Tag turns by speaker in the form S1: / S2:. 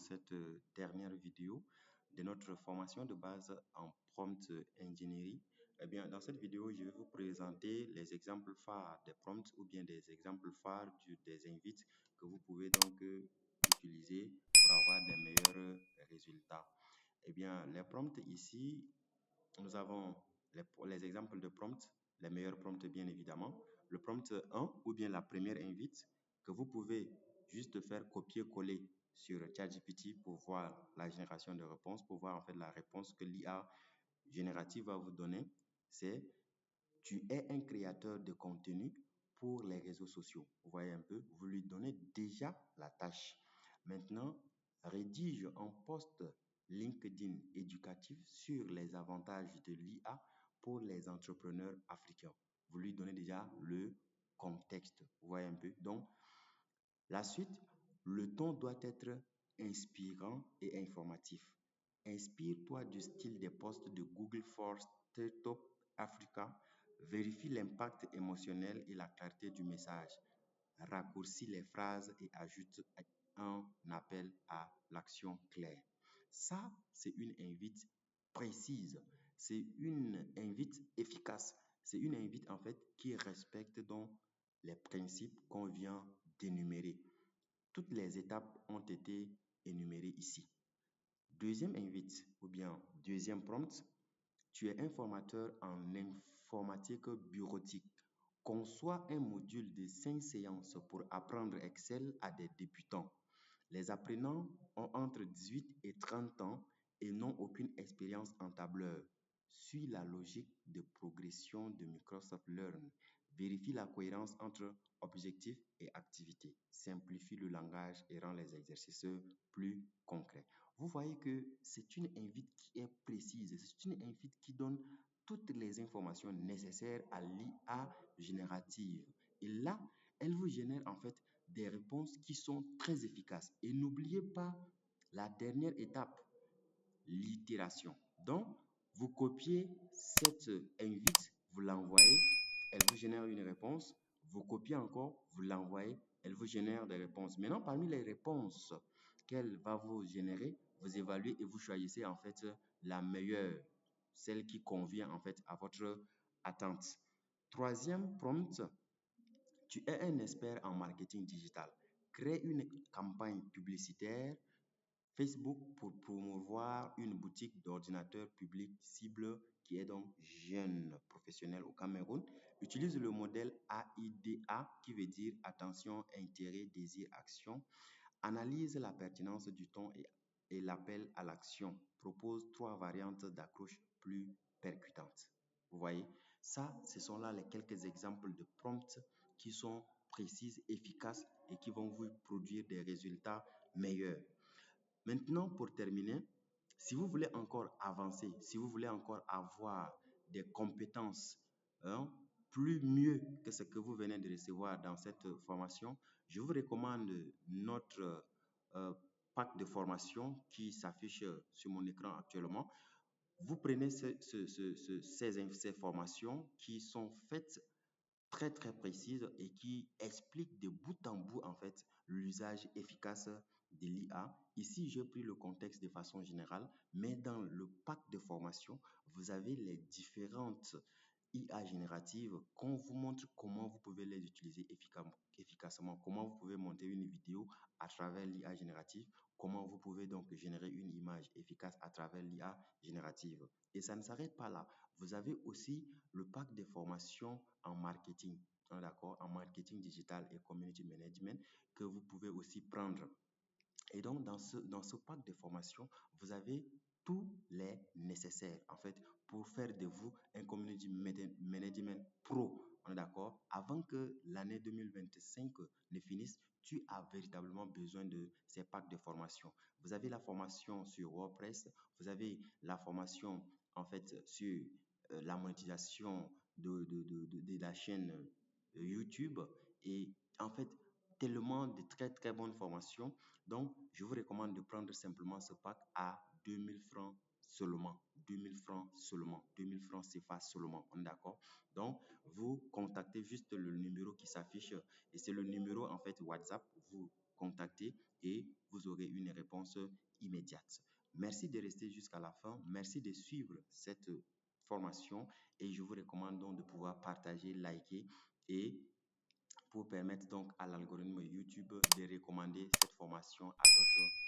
S1: cette dernière vidéo de notre formation de base en prompt engineering. Eh bien, dans cette vidéo, je vais vous présenter les exemples phares des prompts ou bien des exemples phares des invites que vous pouvez donc utiliser pour avoir des meilleurs résultats. Eh bien, les prompts ici, nous avons les exemples de prompts, les meilleurs prompts bien évidemment. Le prompt 1 ou bien la première invite que vous pouvez juste faire copier-coller sur ChatGPT pour voir la génération de réponses, pour voir en fait la réponse que l'IA générative va vous donner. C'est: tu es un créateur de contenu pour les réseaux sociaux. Vous voyez un peu, vous lui donnez déjà la tâche. Maintenant, rédige un post LinkedIn éducatif sur les avantages de l'IA pour les entrepreneurs africains. Vous lui donnez déjà le contexte. Vous voyez un peu. Donc, la suite, le ton doit être inspirant et informatif. Inspire-toi du style des posts de Google for Startup Africa. Vérifie l'impact émotionnel et la clarté du message. Raccourcis les phrases et ajoute un appel à l'action claire. Ça, c'est une invite précise. C'est une invite efficace. C'est une invite en fait qui respecte donc les principes qu'on vient d'énumérer. Toutes les étapes ont été énumérées ici. Deuxième invite ou bien deuxième prompt: tu es un formateur en informatique bureautique. Conçois un module de 5 séances pour apprendre Excel à des débutants. Les apprenants ont entre 18 et 30 ans et n'ont aucune expérience en tableur. Suis la logique de progression de Microsoft Learn. Vérifie la cohérence entre objectifs et activités. Simplifie le langage et rend les exercices plus concrets. Vous voyez que c'est une invite qui est précise. C'est une invite qui donne toutes les informations nécessaires à l'IA générative. Et là, elle vous génère en fait des réponses qui sont très efficaces. Et n'oubliez pas la dernière étape, l'itération. Donc, vous copiez cette invite, vous l'envoyez, elle vous génère une réponse. Vous copiez encore, vous l'envoyez, elle vous génère des réponses. Maintenant, parmi les réponses qu'elle va vous générer, vous évaluez et vous choisissez en fait la meilleure, celle qui convient en fait à votre attente. Troisième prompt: tu es un expert en marketing digital. Crée une campagne publicitaire Facebook pour promouvoir une boutique d'ordinateurs public cible qui est donc jeune professionnel au Cameroun. Utilise le modèle AIDA qui veut dire attention, intérêt, désir, action. Analyse la pertinence du ton et l'appel à l'action. Propose 3 variantes d'accroche plus percutantes. Vous voyez, ça, ce sont là les quelques exemples de prompts qui sont précises, efficaces et qui vont vous produire des résultats meilleurs. Maintenant, pour terminer, si vous voulez encore avancer, si vous voulez encore avoir des compétences plus mieux que ce que vous venez de recevoir dans cette formation, je vous recommande notre euh, pack de formation qui s'affiche sur mon écran actuellement. Vous prenez ces formations qui sont faites très très précises et qui expliquent de bout en bout en fait l'usage efficace de l'IA. Ici, j'ai pris le contexte de façon générale, mais dans le pack de formation, vous avez les différentes IA génératives qu'on vous montre comment vous pouvez les utiliser efficacement, comment vous pouvez monter une vidéo à travers l'IA générative, comment vous pouvez donc générer une image efficace à travers l'IA générative. Et ça ne s'arrête pas là. Vous avez aussi le pack de formation en marketing, d'accord, en marketing digital et community management que vous pouvez aussi prendre. Et donc, dans ce pack de formation, vous avez tous les nécessaires, en fait, pour faire de vous un community management pro. On est d'accord? Avant que l'année 2025 ne finisse, tu as véritablement besoin de ces packs de formation. Vous avez la formation sur WordPress, vous avez la formation, en fait, sur la monétisation de la chaîne YouTube et, en fait, tellement de très, très bonnes formations. Donc, je vous recommande de prendre simplement ce pack à 2000 francs seulement. 2000 francs seulement. 2000 francs CFA seulement. On est d'accord? Donc, vous contactez juste le numéro numéro qui s'affiche et c'est le numéro en fait WhatsApp. Vous contactez et vous aurez une réponse immédiate. Merci de rester jusqu'à la fin. Merci de suivre cette formation et je vous recommande donc de pouvoir partager, liker et pour permettre donc à l'algorithme YouTube de recommander cette formation à d'autres